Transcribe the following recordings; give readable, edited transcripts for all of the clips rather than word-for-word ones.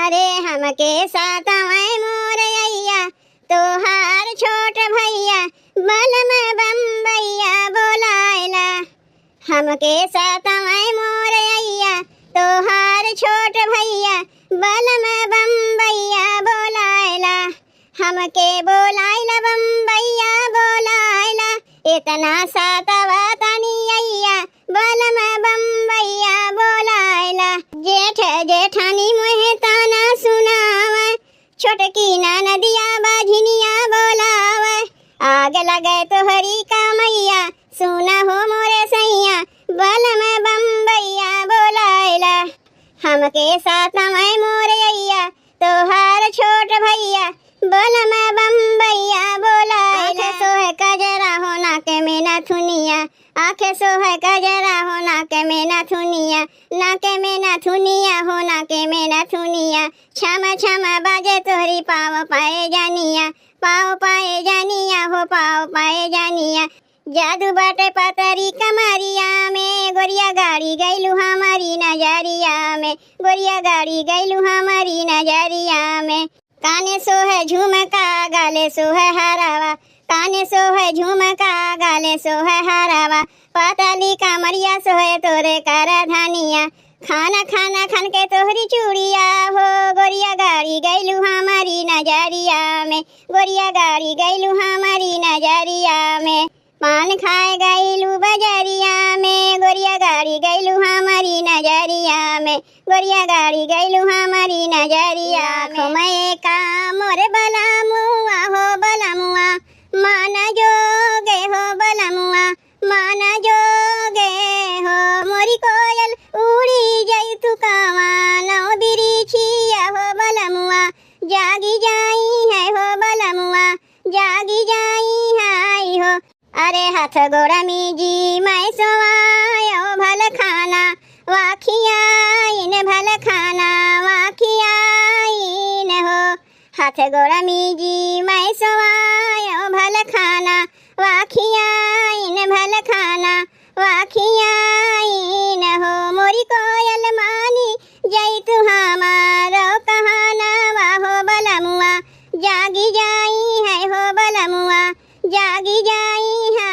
अरे हमके सातवें मोरैया तोहार छोट भैया बलम बम्बैया बोलायला। हमके सातवें मोरैया तोहार छोट भैया बलम बम्बैया बोलायला। हमके बोलायला बम्बैया बोलायला। इतना सातवा तनिया बलम बम्बैया बोलायला। जेठ जेठानी मोहे ताना सुनावे छोटकी नदिया बाझिनिया बोलावे। आग लगे तोहरी कामैया सुना हो मोरे सैया बलम बम्बैया बोलायला। हमके सातवें मोरैया तोहार छोट भैया बलम बम्बैया बोलायला। सोहे कजरा हो नाके में नथुनिया आखे सोहे कजरा हो नाके में नथुनिया नाके में नथुनिया हो नाके में नथुनिया। क्षमा क्षमा बाजे तोहरी पाव पाए जानिया पाव पाए जानिया हो पाव पाए जानिया। जादू बाटे पतरी कमरिया में गोरिया गाड़ी गैलू हमारी नजरिया में गोरिया गाड़ी गैलू हमारी नजरिया में। काने सोहे झुमका गाले सोहे हरावा काने सोहे झुमका गाले सोहे हरावा। पतली कमरिया सोहे तोरे कर धनिया खाना खाना खान के तोहरी चूड़िया हो गोरिया गाड़ी गैलू हमारी नजरिया में गोरिया गाड़ी गैलू हमारी नजरिया में। पान खाए गैलू बजरिया में गोरिया गाड़ी गैलू हमारी नजरिया में गोरिया गाड़ी गैलू हमारी नजरिया में। मैं का मोर बलमुआ हो बलमुआ माना जोगे हो बलमुआ माना जोगे हो। मोरी कोयल उड़ी जाई तू कावा नौ बिरिछिया हो बलमुआ जागी जाई है हो बलमुआ जागी जाई है हो। अरे हाथ गोड़ा मीजी मैं सोवायो भल खाना वाखिया इन भल खाना वाखिया इन हो। हाथ गोड़ा मीजी मैं सोवायो भल खाना वाखिया इन भल खाना वाखिया इन हो। मोरी कोयल मानी जई तू हमारो कहाना वाहो बलमुआ जागी जाई है हो बलमुआ जागी जाई है।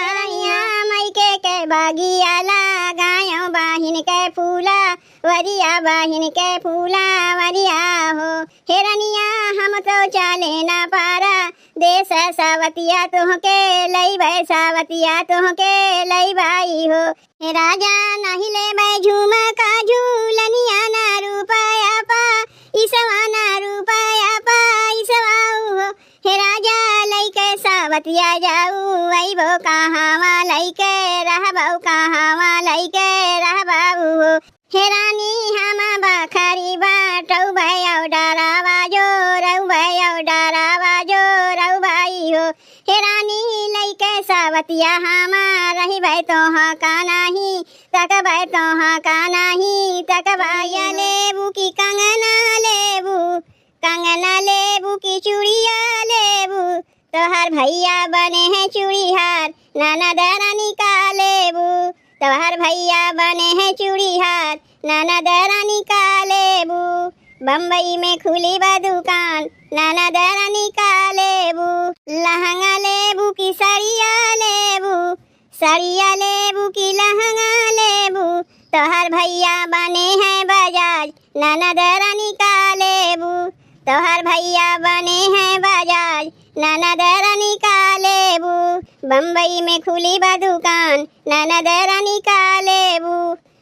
मैके के बागिया लगायो बाहिन के फूला वरिया बाहिन के फूला वरिया हो। हेरनिया हम तो चाले ना पारा देश सावतिया तुहके लई भाई सावतिया तुहके लई भाई हो। हे राजा नहीं ले भाई झुमका झूलनिया ना रूपाया पा इसवा ना रूपाया पा इसवा हो। हे राजा लई के सावतिया जाऊ अइबो कहावा लई के रहबो कहावा लई के रहबो हो। हे रानी हम बखरी बाटौ भयो डरावा जो रौ भयो डरावा जो रौ भाई हो। हे रानी लई के सावतिया हम रही भाई तोहा का नहीं तक भाई तोहा का नहीं तक भाई लेबू की कंगना लेबू की चूड़िया लेबू तोहर भैया बने हैं चूड़ीहार नाना दरानी का लेबू तोहर भैया बने हैं चूड़ीहार नाना दरानी का लेबू। बम्बई में खुली बा दुकान नाना दरानी का लेबू। लहंगा लेबू की साड़िया लेबू की लहंगा लेबू तोहर भैया बने हैं बजाज नाना दरानी का लेबू तोहर भैया बने हैं बजाज नाना दरानी का लेबू। बम्बई में खुली बा दुकान नाना दरानी का लेबू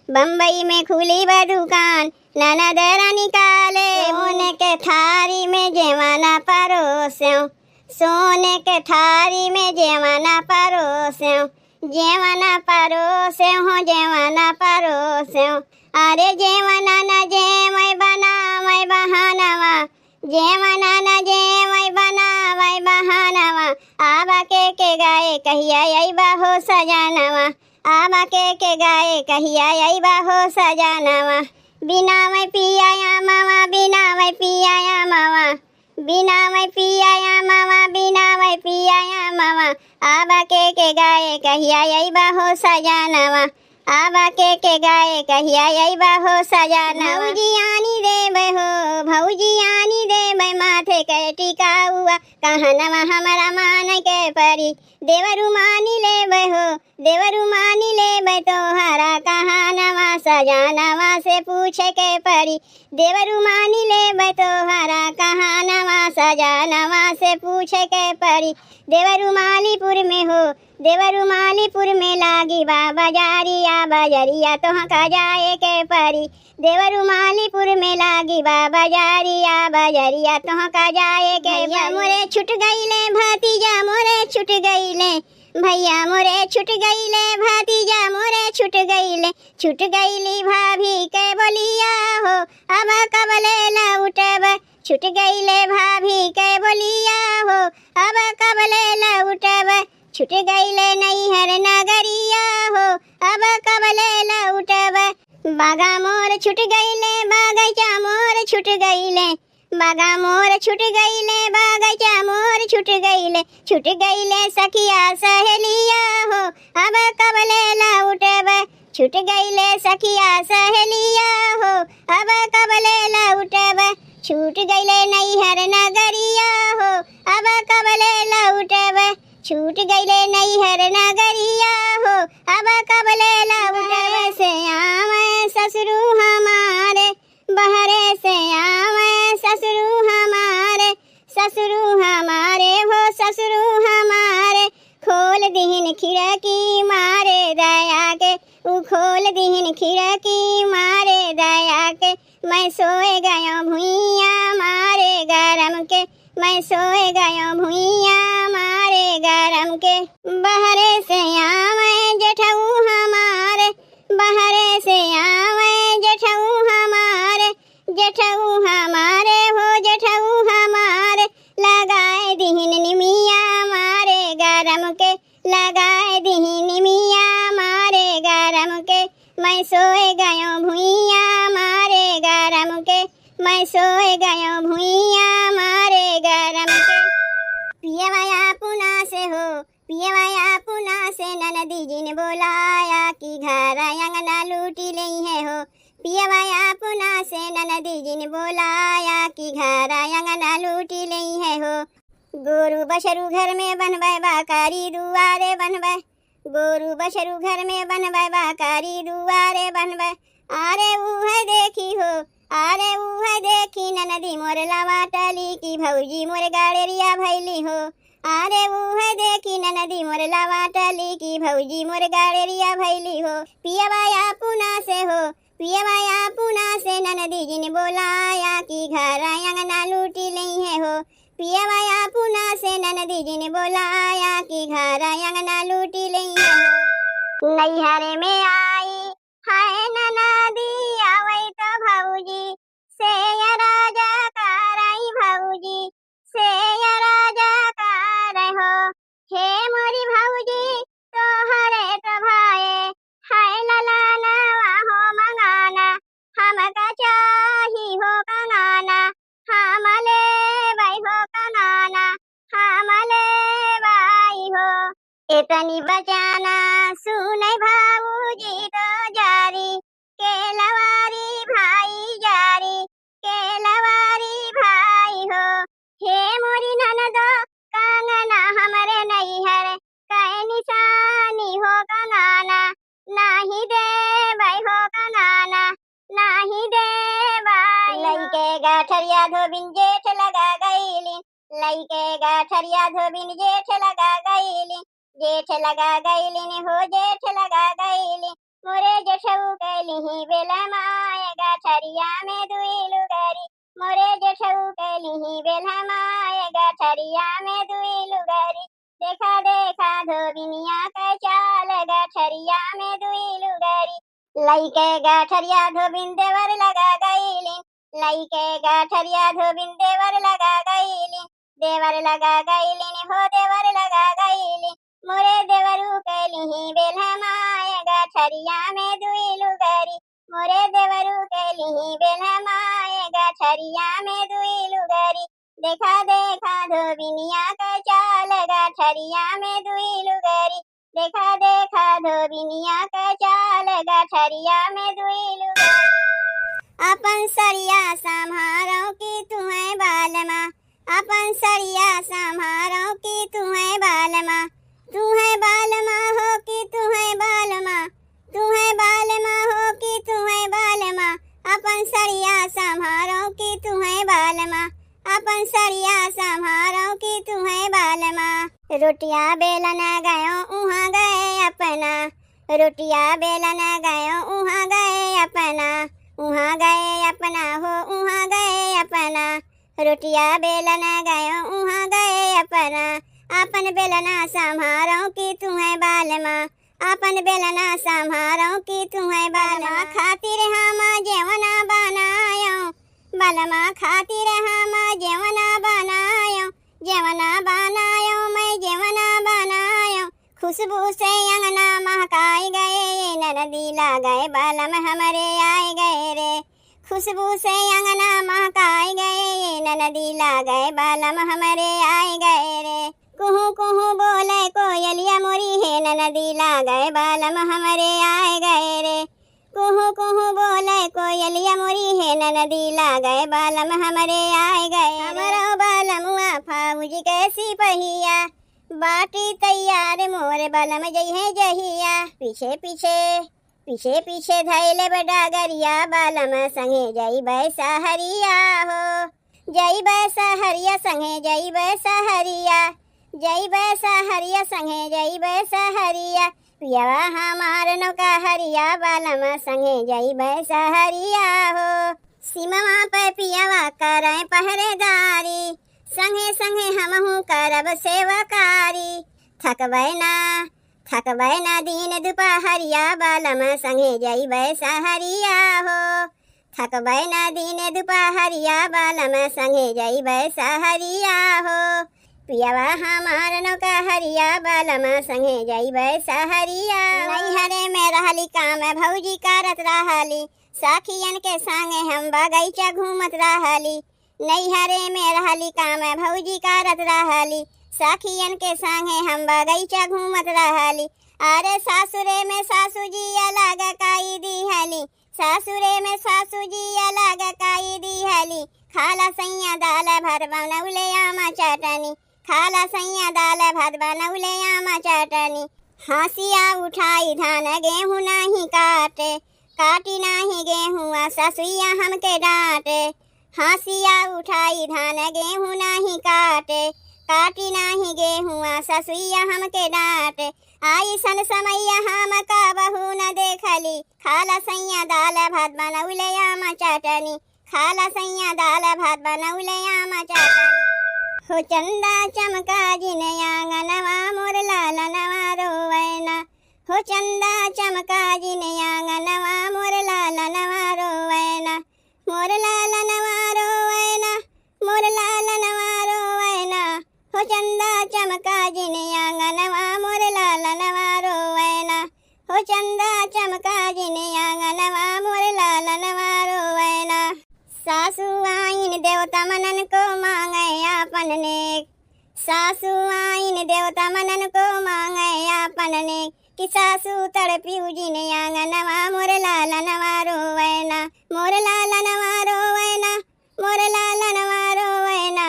बम्बई में खुली बा दुकान नाना दरानी का लेबू। सोने के थारी में जेवाना परोस्यों सोने के थारी में जेवाना परोस्यों जेवाना परोस्यों हो जेवाना परोस्यों। अरे जेवाना न जेवै बनावै बहानवा जेवाना न जेवै बनावै बहानवा। आबा के गाए कहिया अइबा हो सजानवा आबा के गाए कहिया अइबा हो सजानवा। बिना मैं पियाया मावा बिना मैं पियाया मावा बिना मैं पियाया मावा बिना मैं पियाया मावा। आबा के गाए कहिया अइबा हो सजानवा आबा के गाए कहिया अइबा हो सजानवा। भौजियानी देबै हो भौजिया के टिका हुआ कहनवा हमारा मान के परी देवरु मानी ले हो देवरु मानी ले तोहरा कहनवा सजानवा से पूछे के परी देवरु मानी ले तोहरा कहनवा सजानवा से पूछे के परी देवरु मालीपुर में हो देवरु मालीपुर में लागी बाबा जारिया बजरिया तोह का जाए के परी देवरु मालीपुर में लागी बाबा जारिया बजरिया तोह का जाए के मोरे छुट गईले भतीजा मोरे छुट गईले भैया मोरे छुट गईले भतीजा मोरे छुट गईली भाभी के बोलिया हो अब कबले लौटब छुट गईले भाभी के बोलिया हो अब कबले लौटब छुट गईले नैहर नगरिया हो अब कबले लौटब बागा मोर छुट गईले बागैचा मोर छुट गईले बागा मोर छुट गईले बागैचा मोर छुट गईले सखिया सहेलिया हो अब कबले लौटब छुट गईले सखिया सहेलिया हो अब कबले लौटब छूट गईले नैहर नगरिया हो अब कबले लौटब छूट गईले नैहर नगरिया हो अब कबले लौटब से आवे ससुरु हमारे बहरे से आवे ससुरु हमारे हो ससुरु हमारे खोल दीन खिड़की मारे दया के उ खोल दीन खिड़की मारे दया के मैं सोए गयो भुइया मारे गरम के मैं सोए गयो भुइया मारे गरम के बहरे से आवे जेठऊ हमारे बहरे से आवे जेठऊ हमारे हो जेठऊ हमारे लगाए दीन निमिया मारे गरम के लगाए दीन निमिया मारे गरम के मैं सोए गयो भुइया मारे गरम के मैं सोए गयो भुइया मारे गरम के पियवाया पुना से हो पियवाया पुना से ननदी जी ने बोलाया कि घर अंगना लूटी लई है हो पियवाया पुना से ननदी जी ने बोलाया कि घर अंगना लूटी लई है हो गोरु बशरु घर में बनबै बाकारी दुआरे बनबै गोरु बशरु घर में बनबै बाकारी दुआरे बनबै आरे उहे देखी हो आरे उहे देखी ननदी मोर लवाटली की भौजी मोर गाड़ेरिया भैली हो आरे उहे देखी ननदी मोर लवाटली की भौजी मोर गाड़ेरिया भैली हो पियवाया पुना से हो पियवाया पुना से ननदी जी ने बोलाया कि घर अंगना लूटी लई है हो पियवाया पुना से ननदी जी ने बोलाया कि घर अंगना लूटी लई है हो नैहरे में आई हाय ननदी आवै तो भौजी से राजा कराई भौजी से राजा कर हो हे मोरी भौजी तोहरे तो भाए हाय ललाना हो मंगाना हमका चाही हो कंगाना हमले बाई हो कंगाना हमले बाई हो इतनी बचाना सुनै भाऊजी तो जारी केलवारी भाई जारी केलवारी भाई हो हे मोरी ननदो कंगना हमरे नैहर कै निशानी हो कंगाना नाही दे भाई हो कंगाना नाही दे भाई लइके गाठरिया धोबिन जेठ लगा गईली लइके गाठरिया धोबिन जेठ लगा गईली जेठ लगा गईली हो जेठ लगा गईली मोरे जेठऊ कैली बेला माए गाठरिया में दुई लुगारी मोरे जेठऊ कैली बेला माए गाठरिया में दुई लुगारी देखा देखा धोबिनिया का चाल गाठरिया में दुई लुगारी लइके गाठरिया धोबिन देवर लगा गईली लइके गाठरिया धोबिन देवर लगा गईली देवर लगा गईली हो देवर लगा गईली मोरे देवरू कैली बेला माए गाठरिया में दुई लुगारी मोरे देवरू कैली बेला माए गाठरिया में दुई लुगारी देखा देखा धोबिनिया का चाल गाठरिया में दुई लुगारी देखा देखा धोबिनिया का चाल गाठरिया में दुई लुगारी अपन सरिया संभारो की तुम्हें बालमा अपन सरिया संभारो कि तू है बालमा, तू है बालमा हो कि तू है बालमा, तू है बालमा हो कि तू है बालमा, अपन सरिया संभारो कि तू है बालमा, अपन सरिया संभारो कि तू है बालमा। रोटियां बेलन गयो उहाँ गए अपना, रोटियां बेलन गयो उहाँ गए अपना, उहाँ गए अपना हो उहाँ गए अपना, रोटियां बेलन गयो उहाँ गए अपना, अपन बेलना संभारो कि तू है बालमा, अपन बेलना संभारो कि तू है बालमा। खातिर हम जेवना बनायो, बालमा खातिर हम जेवना बनायो, जेवना बनायो मैं जेवना बनायो, खुशबू से अंगना महकाई गए, ननदी ला गए बालम हमारे आए गए रे, खुशबू से अंगना महकाई गए, ननदी ला गए बालम हमारे आए गए रे। कुहू कुहू बोले कोयलिया मोरी है, ननदी ला गए बालम हमारे आए गए रे, कुहू कुहू बोले कोयलिया मोरी है, ननदी ला गए बालम हमारे आए गए। हमारा बालमुआ फौजी के सिपहिया, बाटी तैयार मोर बालम जई है जहिया, पीछे पीछे पीछे पीछे धैले बडागरिया, बालम संगे जई बैसहरिया हो, जई बैसहरिया संगे जई बैसहरिया, जई बैसहरिया संगे जई बैसहरिया, पियावा हमार नौका हरिया, बालम संगे जई बैसहरिया हो। सीमा पे पियावा करे पहरेदारी, संगे संगे हमहू करब सेवकारी, थकबै ना दिन दुपहरिया, बालम संगे जई बैसहरिया हो, थकबै ना दिन दुपहरिया, बालम संगे जई बैसहरिया हो, पियावा हमार नौका हरिया, बालम संगे जई बैसहरिया। नैहरे में रहली काम भौजी करत रहली, साखियन के संगे हम बगैचा घूमत रहली, नैहरे में रहली काम भौजी करत रहली, साखियन के संगे हम बगैचा घूमत रहली। अरे सासुरे में सासू जी अलग काई दिहली, सासुरे में सासू जी अलग काई दिहली, खाला सैया दाल भात बनौले आमा चटनी, खाला सैया दाल भात बनौले आमा चटनी। हंसिया उठाई धान गेहूँ नहीं काटे, काटी नहीं गेहूँ ससुइया हमके डांटे, हंसिया उठाई धान गेहूँ नहीं काटे, काटी नहीं गेहूँ ससुइया हमके डांटे। आई सन समैया हम का बहू न देखली, खाला सैया दाल भात बनौले आमा चटनी, खाला सैया दाल भात बनौले आमा चटनी। हो चंदा चमका जिन आंगनवा मोर लालनवा रोवैना, हो चंदा चमका जिन आंगनवा मोर लालनवा रोवैना, मोर लालनवा रोवैना, मोर लालनवा रोवैना, हो चंदा चमका जिन आंगनवा मोर लालनवा रोवैना, हो चंदा चमका जिन आंगनवा मोर लालनवा रोवैना। सासू आइन देवता मनन को मांगे आपन नेक, सासू आइन देवता मनन को मांगे आपन नेक, कि सासू तड़पी जिन आंगनवा मोर लालनवा रोवैना, मोर लालनवा रोवैना, मोर लालनवा रोवैना,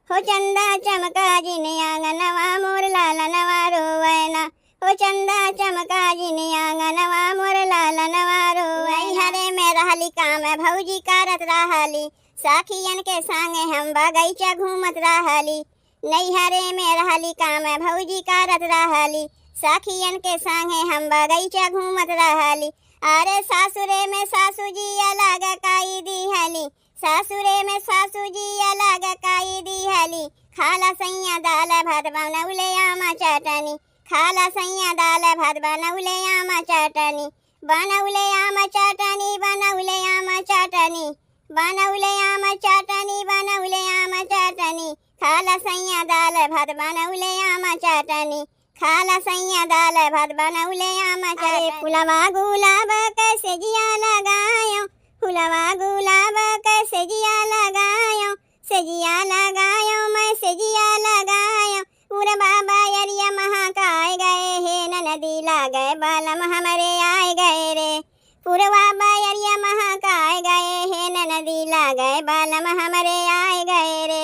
हो चंदा चमका जिन आंगनवा मोर लालनवा रोवैना, हो चंदा चमका जिन आंगनवा मोर लालनवा रोवैना। हरे में रहली काम भौजी करत रहली, साखियन के संगे हम बगैचा घूमत रहली, नैहरे में रहली काम भौजी करत रहली, साखियन के संगे हम बगैचा घूमत रहली। अरे सासुरे में सासू जी अलग काई दिहली, सासुरे में सासू जी अलग काई दिहली, खाला सैया दाल भात बनौले आमा चटनी, खाला सैया दाल भात बनौले आमा चटनी, बनौले आमा चटनी, बनौले आमा चटनी, बनौले आमा चटनी, बनौले आमा चटनी, खाला सैया दाल भात बनौले आमा चटनी, खाला सैया दाल भात बनौले आमा चटनी। फुलवा गुलाब कैसे जिया लगायो, फुलवा गुलाब कैसे जिया लगायो, सजिया लगायो मैं सजिया लगायो, पूरा बाबा यरिया महाकाय गए हे, ननदी ला गए बालम हमारे आए गए रे, पूरा बाबा यरिया महाकाय गए हे, ननदी ला गए बालम हमारे आए गए रे।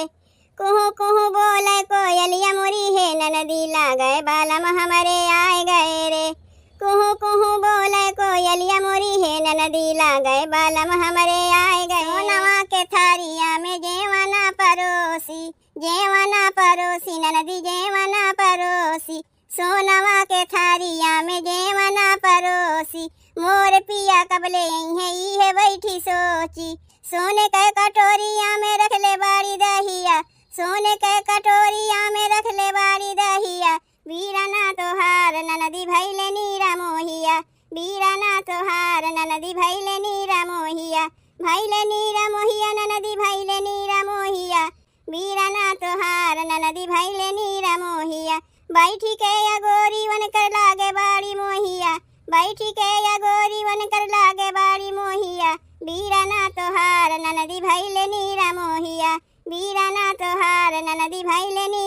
कुहू कुहू बोले कोयलिया मोरी है ननदी लागे बालम हमारे आए गए रे। कुहू कुहू बोले कोयलिया मोरी है ननदी लागे बालम हमारे आए गए। सोनवा के थारिया में जेवना परोसी ननदी जेवना परोसी। सोनवा के थारिया में जेवना परोसी। मोर पिया कबले है बैठी सोची। सोने के कटोरिया में रख ले बाड़ी दहिया। सोने के कटोरिया में रख ले बाड़ी दहिया। वीराना तोहार ननदी भैले नीरा मोहिया। वीराना तोहार ननदी भैले नीरा मोहिया। भैले नीरा मोहिया ननदी भैले नीरा मोहिया। वीराना तोहार ननदी भैले नीरा मोहिया। बैठी के अगोरी वन कर लागे बाड़ी मोहिया। बैठी के अगोरी वन कर लागे बाड़ी मोहिया। वीराना तोहार ननदी भैले नीरा मोहिया। वीराना तोहार ननदी भैले नीरा